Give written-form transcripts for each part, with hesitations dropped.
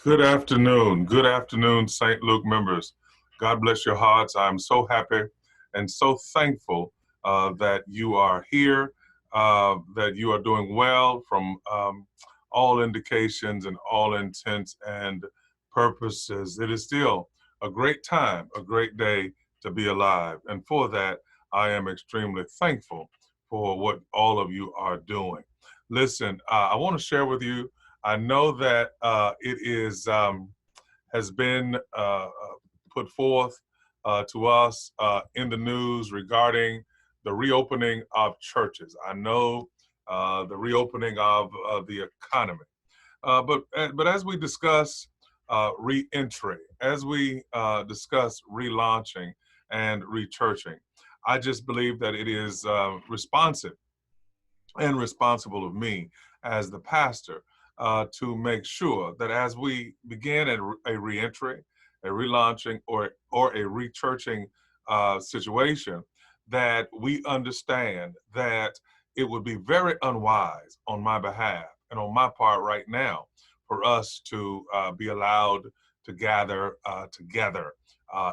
Good afternoon, St. Luke members. God bless your hearts. I'm so happy and so thankful that you are here, that you are doing well from all indications and all intents and purposes. It is still a great time, a great day to be alive. And for that, I am extremely thankful for what all of you are doing. Listen, I want to share with you. I know that it is has been put forth to us in the news regarding the reopening of churches. I know the reopening of the economy, but as we discuss reentry, as we discuss relaunching and rechurching, I just believe that it is responsive and responsible of me as the pastor to make sure that as we begin a reentry, a relaunching, or a rechurching situation, that we understand that it would be very unwise on my behalf and on my part right now for us to be allowed to gather together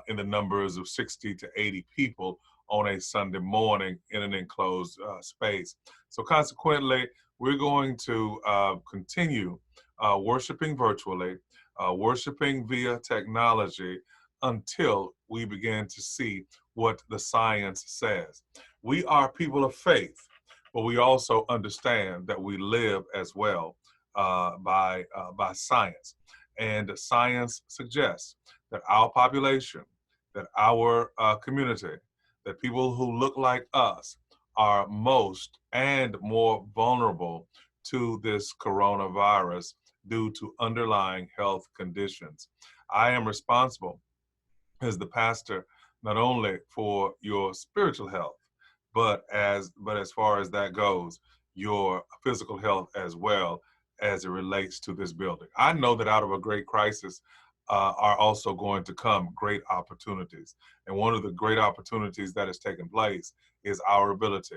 in the numbers of 60 to 80 people on a Sunday morning in an enclosed space. So consequently, we're going to continue worshiping virtually, worshiping via technology until we begin to see what the science says. We are people of faith, but we also understand that we live as well by science. And science suggests that our population, that our community, that people who look like us are most and more vulnerable to this coronavirus due to underlying health conditions. I am responsible as the pastor not only for your spiritual health, but as far as that goes, your physical health as well as it relates to this building. I know that out of a great crisis are also going to come great opportunities. And one of the great opportunities that has taken place is our ability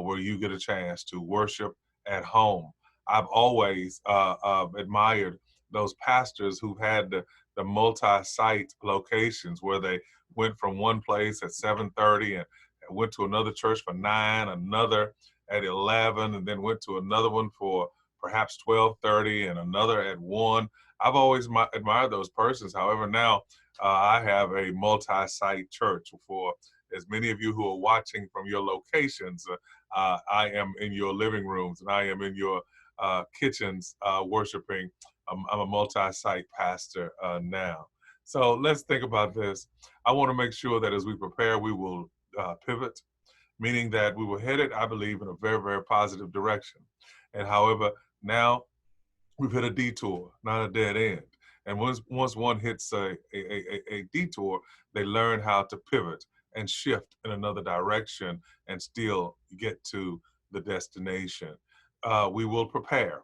where you get a chance to worship at home. I've always admired those pastors who've had the multi-site locations where they went from one place at 7:30 and went to another church for 9, another at 11, and then went to another one for perhaps 12:30 and another at 1. I've always admired those persons. However, now I have a multi-site church. For as many of you who are watching from your locations, I am in your living rooms and I am in your kitchens worshiping. I'm a multi-site pastor now. So let's think about this. I want to make sure that as we prepare, we will pivot, meaning that we were headed, I believe, in a very, very positive direction. And however, now we've hit a detour, not a dead end. And once one hits a detour, they learn how to pivot and shift in another direction and still get to the destination. We will prepare.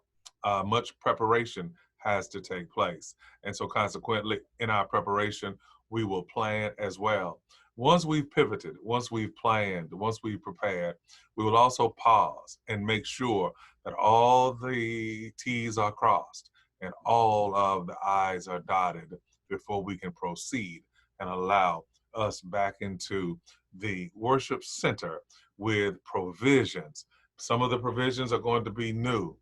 Much preparation has to take place. And so consequently, in our preparation, we will plan as well. Once we've pivoted, once we've planned, once we've prepared, we will also pause and make sure that all the T's are crossed and all of the I's are dotted before we can proceed and allow us back into the worship center with provisions. Some of the provisions are going to be new.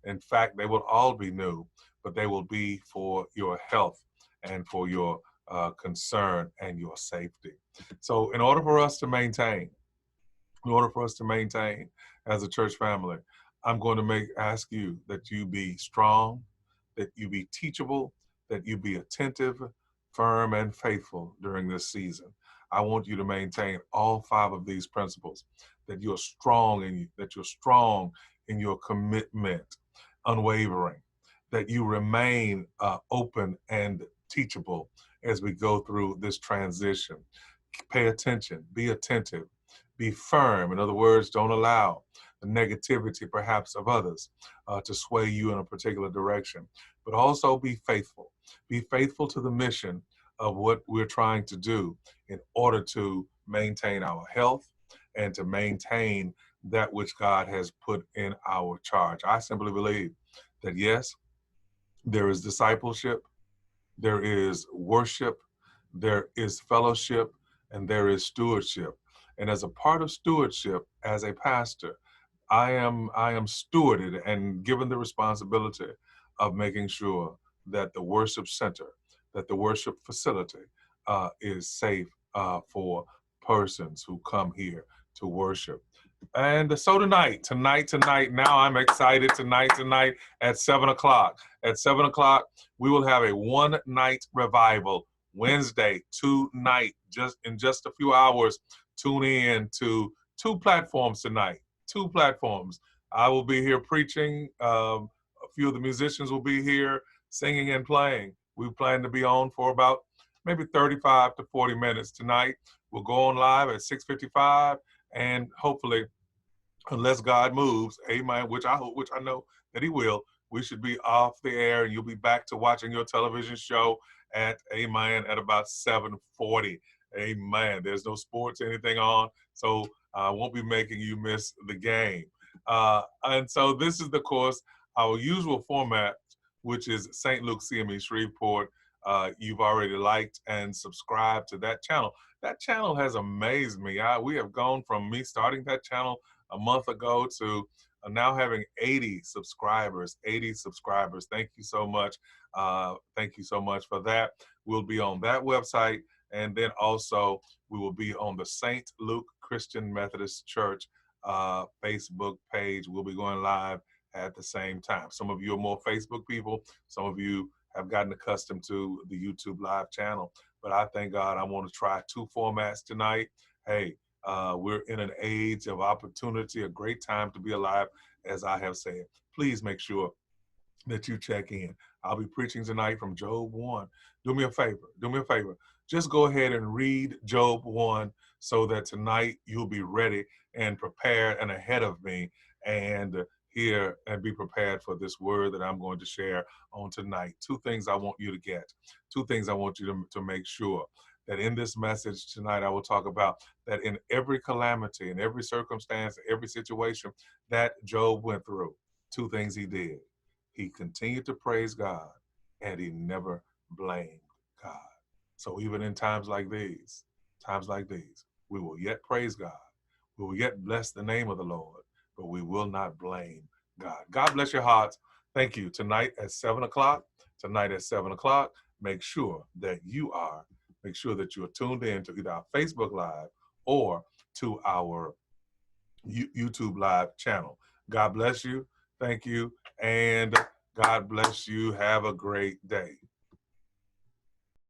In fact, they will all be new, but they will be for your health and for your concern and your safety. So in order for us to maintain as a church family, I'm going to ask you that you be strong, that you be teachable, that you be attentive, firm, and faithful during this season. I want you to maintain all 5 of these principles, that you're strong in your commitment, unwavering, that you remain open and teachable as we go through this transition. Pay attention, be attentive, be firm. In other words, don't allow the negativity perhaps of others to sway you in a particular direction, but also be faithful. Be faithful to the mission of what we're trying to do in order to maintain our health and to maintain that which God has put in our charge. I simply believe that yes, there is discipleship, there is worship, there is fellowship, and there is stewardship. And as a part of stewardship, as a pastor, I am stewarded and given the responsibility of making sure that the worship center, that the worship facility is safe for persons who come here to worship. And so tonight, now I'm excited tonight at 7 o'clock. At 7 o'clock, we will have a one night revival Wednesday, tonight, just a few hours. Tune in to two platforms tonight, two platforms. I will be here preaching. A few of the musicians will be here singing and playing. We plan to be on for about maybe 35 to 40 minutes tonight. We'll go on live at 6:55, and hopefully, unless God moves, amen, which I know that he will, we should be off the air and you'll be back to watching your television show at, amen, at about 7:40. Amen. There's no sports, anything on, so I won't be making you miss the game. And so this is, of course, our usual format, which is St. Luke CME Shreveport. You've already liked and subscribed to that channel. That channel has amazed me. We have gone from me starting that channel a month ago to now having 80 subscribers. 80 subscribers. Thank you so much. Thank you so much for that. We'll be on that website, and then also we will be on the St. Luke Christian Methodist Church Facebook page. We'll be going live at the same time. Some of you are more Facebook people. Some of you have gotten accustomed to the YouTube live channel. But I thank God I want to try two formats tonight. Hey, we're in an age of opportunity, a great time to be alive, as I have said. Please make sure that you check in. I'll be preaching tonight from Job 1. Do me a favor. Just go ahead and read Job 1 so that tonight you'll be ready and prepared and ahead of me and hear and be prepared for this word that I'm going to share on tonight. Two things I want you to get. Two things I want you to make sure that in this message tonight, I will talk about that in every calamity, in every circumstance, every situation that Job went through, two things he did. He continued to praise God, and he never blamed God. So even in times like these, we will yet praise God. We will yet bless the name of the Lord, but we will not blame God. God bless your hearts. Thank you. Tonight at 7 o'clock, make sure that you are tuned in to either our Facebook Live or to our YouTube Live channel. God bless you. Thank you. And God bless you. Have a great day.